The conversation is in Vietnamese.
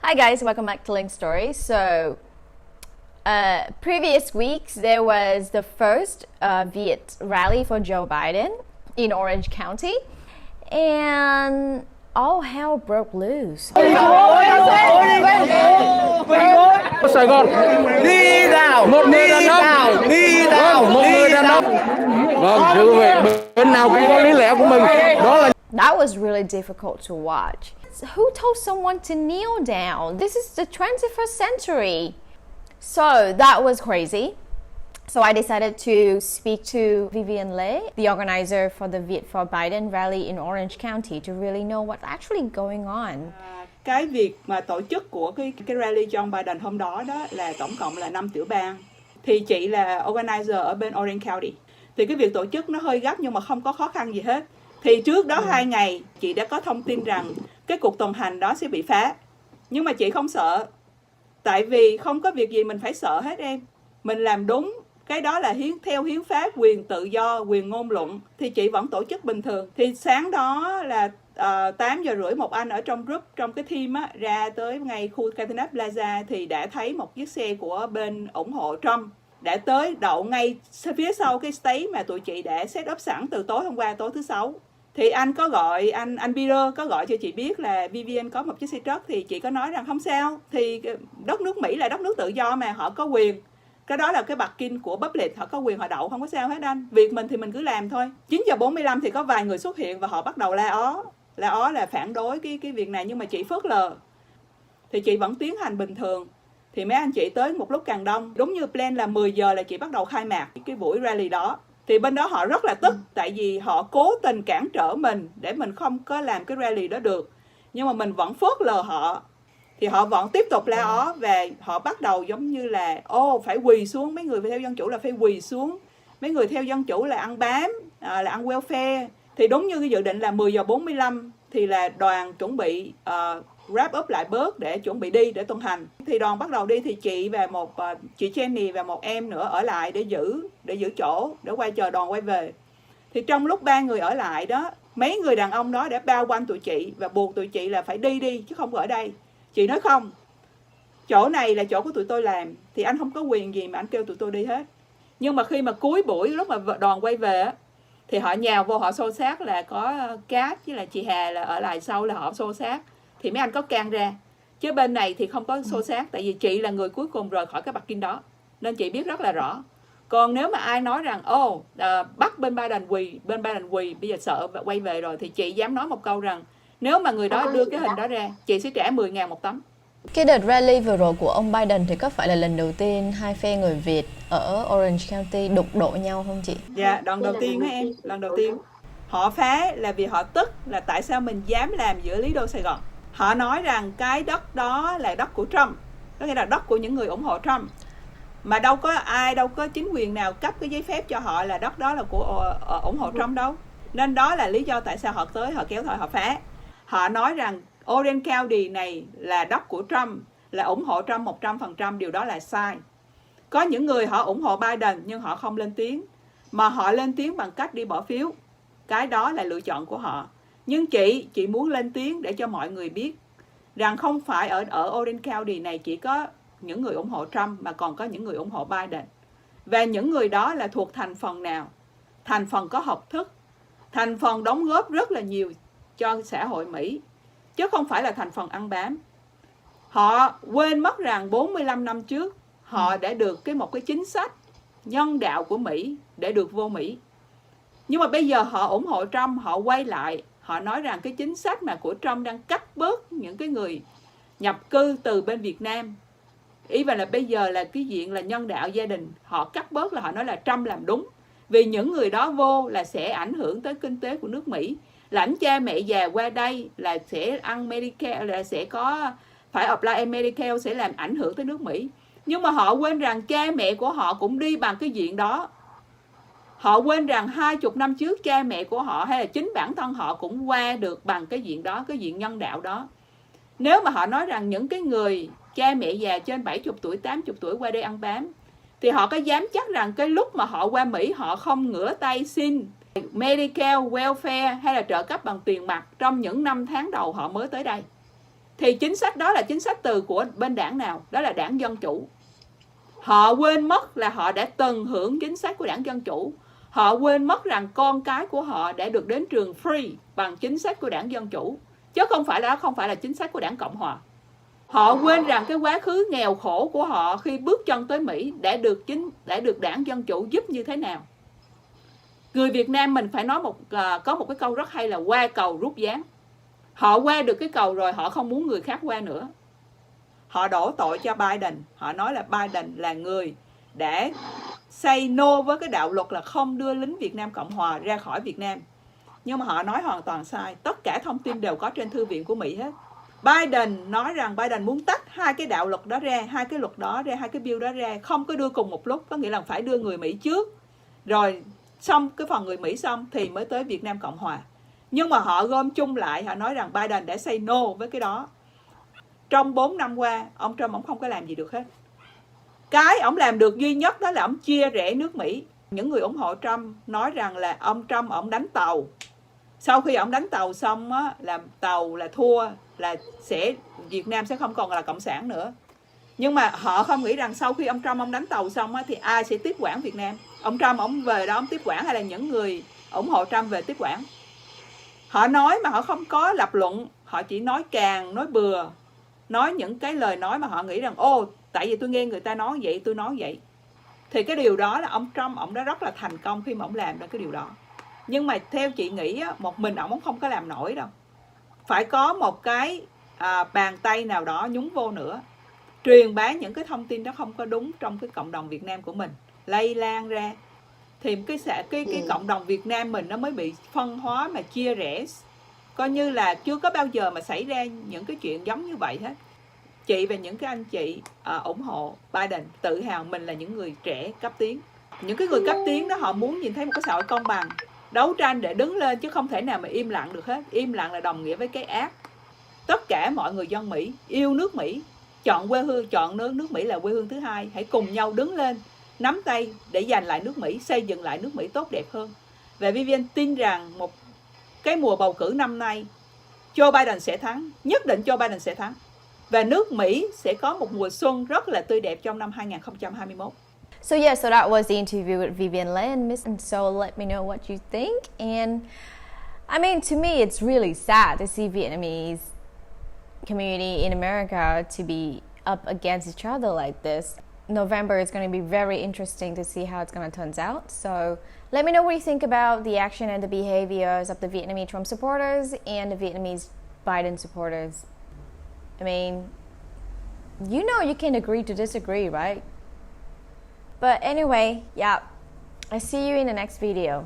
Hi guys, welcome back to Link Story. So, previous weeks there was the first Viet rally for Joe Biden in Orange County, and all hell broke loose. Sài Gòn Đi nào, một người đàn ông đi nào, một người đàn ông. Vâng, thưa quý vị, bên nào cũng có lý lẽ của mình. Đó là That was really difficult to watch. Who told someone to kneel down? This is the 21st century. So that was crazy. So I decided to speak to Vivian, the organizer for the Viet for Biden rally in Orange County, to really know what's actually going on. Cái việc mà tổ chức của cái rally cho ông Biden hôm đó là tổng cộng là 5 tiểu bang. Thì chị là organizer ở bên Orange County. Thì cái việc tổ chức nó hơi gấp nhưng mà không có khó khăn gì hết. Thì trước đó 2 ngày chị đã có thông tin rằng cái cuộc tuần hành đó sẽ bị phá. Nhưng mà chị không sợ. Tại vì không có việc gì mình phải sợ hết em. Mình làm đúng. Cái đó là theo hiến pháp, quyền tự do, quyền ngôn luận. Thì chị vẫn tổ chức bình thường. Thì sáng đó là 8 giờ rưỡi một anh ở trong group, trong cái team á, ra tới ngay khu Catanat Plaza thì đã thấy một chiếc xe của bên ủng hộ Trump đã tới đậu ngay phía sau cái stage mà tụi chị đã set up sẵn từ tối hôm qua, tối thứ Sáu. Thì anh có gọi, anh Peter có gọi cho chị biết là Vivian có một chiếc xe truck, thì chị có nói rằng không sao. Thì đất nước Mỹ là đất nước tự do mà, họ có quyền. Cái đó là cái bạc kinh của public, họ có quyền họ đậu, không có sao hết anh. Việc mình thì mình cứ làm thôi. 9 giờ 45 thì có vài người xuất hiện và họ bắt đầu la ó là phản đối cái việc này, nhưng mà chị phớt lờ. Thì chị vẫn tiến hành bình thường. Thì mấy anh chị tới một lúc càng đông. Đúng như plan là 10 giờ là chị bắt đầu khai mạc cái buổi rally đó. Thì bên đó họ rất là tức, tại vì họ cố tình cản trở mình để mình không có làm cái rally đó được. Nhưng mà mình vẫn phớt lờ họ. Thì họ vẫn tiếp tục la ó và họ bắt đầu giống như là phải quỳ xuống, mấy người theo dân chủ là phải quỳ xuống. Mấy người theo dân chủ là ăn bám, là ăn welfare. Thì đúng như cái dự định là 10 giờ 45 thì là đoàn chuẩn bị wrap up lại bớt để chuẩn bị đi, để tuần hành. Thì đoàn bắt đầu đi thì chị và chị Jenny và một em nữa ở lại để giữ chỗ, để chờ đoàn quay về. Thì trong lúc 3 người ở lại đó, mấy người đàn ông đó đã bao quanh tụi chị và buộc tụi chị là phải đi chứ không có ở đây. Chị nói không, chỗ này là chỗ của tụi tôi làm, thì anh không có quyền gì mà anh kêu tụi tôi đi hết. Nhưng mà khi mà cuối buổi, lúc mà đoàn quay về á, thì họ nhào vô, họ xô xát, là có Cát với là chị Hà là ở lại sau, là họ xô xát. Thì mấy anh có can ra. Chứ bên này thì không có xô xát, tại vì chị là người cuối cùng rời khỏi cái parking đó. Nên chị biết rất là rõ. Còn nếu mà ai nói rằng bắt bên Biden quỳ, bây giờ sợ quay về rồi, thì chị dám nói một câu rằng nếu mà người đó đưa cái hình đó ra, chị sẽ trả 10.000 một tấm. Cái đợt rally vừa rồi của ông Biden thì có phải là lần đầu tiên hai phe người Việt ở Orange County đụng độ nhau không chị? Dạ, lần đầu tiên á em, lần đầu tiên. Họ phá là vì họ tức là tại sao mình dám làm giữa Lý Đô Sài Gòn. Họ nói rằng cái đất đó là đất của Trump, có nghĩa là đất của những người ủng hộ Trump. Mà đâu có chính quyền nào cấp cái giấy phép cho họ là đất đó là của ủng hộ Trump đâu. Nên đó là lý do tại sao họ tới, họ kéo thời họ phá. Họ nói rằng Orange County này là đất của Trump, là ủng hộ Trump 100%, điều đó là sai. Có những người họ ủng hộ Biden nhưng họ không lên tiếng, mà họ lên tiếng bằng cách đi bỏ phiếu. Cái đó là lựa chọn của họ. Nhưng chị muốn lên tiếng để cho mọi người biết rằng không phải ở Orange County này chỉ có những người ủng hộ Trump mà còn có những người ủng hộ Biden. Và những người đó là thuộc thành phần nào? Thành phần có học thức, thành phần đóng góp rất là nhiều cho xã hội Mỹ, chứ không phải là thành phần ăn bám. Họ quên mất rằng 45 năm trước họ đã được một cái chính sách nhân đạo của Mỹ để được vô Mỹ. Nhưng mà bây giờ họ ủng hộ Trump, họ quay lại, họ nói rằng cái chính sách mà của Trump đang cắt bớt những cái người nhập cư từ bên Việt Nam. Ý là bây giờ là cái diện là nhân đạo gia đình, họ cắt bớt là họ nói là Trump làm đúng. Vì những người đó vô là sẽ ảnh hưởng tới kinh tế của nước Mỹ. Lãnh cha mẹ già qua đây là sẽ ăn Medicare, là sẽ có phải apply Medicare, sẽ làm ảnh hưởng tới nước Mỹ. Nhưng mà họ quên rằng cha mẹ của họ cũng đi bằng cái diện đó. Họ quên rằng 20 năm trước cha mẹ của họ hay là chính bản thân họ cũng qua được bằng cái diện đó, cái diện nhân đạo đó. Nếu mà họ nói rằng những cái người cha mẹ già trên 70 tuổi, 80 tuổi qua đây ăn bám, thì họ có dám chắc rằng cái lúc mà họ qua Mỹ họ không ngửa tay xin Medicare, welfare hay là trợ cấp bằng tiền mặt trong những 5 tháng đầu họ mới tới đây. Thì chính sách đó là chính sách từ của bên đảng nào? Đó là đảng Dân Chủ. Họ quên mất là họ đã từng hưởng chính sách của đảng Dân Chủ. Họ quên mất rằng con cái của họ đã được đến trường free bằng chính sách của đảng Dân Chủ, chứ không phải là chính sách của đảng Cộng Hòa. Họ quên rằng cái quá khứ nghèo khổ của họ khi bước chân tới Mỹ đã được đảng Dân Chủ giúp như thế nào. Người Việt Nam mình phải nói có một cái câu rất hay là qua cầu rút ván. Họ qua được cái cầu rồi, họ không muốn người khác qua nữa. Họ đổ tội cho Biden. Họ nói là Biden là người đã say no với cái đạo luật là không đưa lính Việt Nam Cộng Hòa ra khỏi Việt Nam. Nhưng mà họ nói hoàn toàn sai. Tất cả thông tin đều có trên thư viện của Mỹ hết. Biden nói rằng Biden muốn tách hai cái đạo luật đó ra, hai cái luật đó ra, hai cái bill đó ra, không có đưa cùng một lúc. Có nghĩa là phải đưa người Mỹ trước, rồi xong cái phần người Mỹ xong thì mới tới Việt Nam Cộng Hòa. Nhưng mà họ gom chung lại, họ nói rằng Biden đã say no với cái đó. Trong 4 năm qua, ông Trump ông không có làm gì được hết. Cái ông làm được duy nhất đó là ông chia rẽ nước Mỹ. Những người ủng hộ Trump nói rằng là ông Trump ông đánh tàu. Sau khi ông đánh tàu xong á, là tàu là thua, là Việt Nam sẽ không còn là cộng sản nữa. Nhưng mà họ không nghĩ rằng sau khi ông Trump ông đánh tàu xong á, thì ai sẽ tiếp quản Việt Nam? Ông Trump ông về đó ông tiếp quản hay là những người ủng hộ Trump về tiếp quản? Họ nói mà họ không có lập luận, họ chỉ nói càng, nói bừa, nói những cái lời nói mà họ nghĩ rằng tại vì tôi nghe người ta nói vậy, tôi nói vậy. Thì cái điều đó là ông Trump ông đã rất là thành công khi mà ông làm được cái điều đó. Nhưng mà theo chị nghĩ á, một mình ông không có làm nổi đâu. Phải có một cái bàn tay nào đó nhúng vô nữa, truyền bá những cái thông tin đó không có đúng trong cái cộng đồng Việt Nam của mình, lây lan ra, thì cái cộng đồng Việt Nam mình nó mới bị phân hóa mà chia rẽ. Coi như là chưa có bao giờ mà xảy ra những cái chuyện giống như vậy hết. Chị và những cái anh chị ủng hộ Biden tự hào mình là những người trẻ cấp tiến. Những cái người cấp tiến đó họ muốn nhìn thấy một cái xã hội công bằng, đấu tranh để đứng lên chứ không thể nào mà im lặng được hết. Im lặng là đồng nghĩa với cái ác. Tất cả mọi người dân Mỹ yêu nước Mỹ, chọn quê hương, chọn nước Mỹ là quê hương thứ hai. Hãy cùng nhau đứng lên, nắm tay để giành lại nước Mỹ, xây dựng lại nước Mỹ tốt đẹp hơn. Và Vivian tin rằng một cái mùa bầu cử năm nay Joe Biden sẽ thắng, nhất định Joe Biden sẽ thắng. Và nước Mỹ sẽ có một mùa xuân rất là tươi đẹp trong năm 2021. So yeah, so that was the interview with Vivian Lin. And so let me know what you think. And I mean, to me, it's really sad to see Vietnamese community in America to be up against each other like this. November is going to be very interesting to see how it's going to turn out. So let me know what you think about the action and the behaviors of the Vietnamese Trump supporters and the Vietnamese Biden supporters. I mean, you know you can agree to disagree, right? But anyway, yeah, I see you in the next video.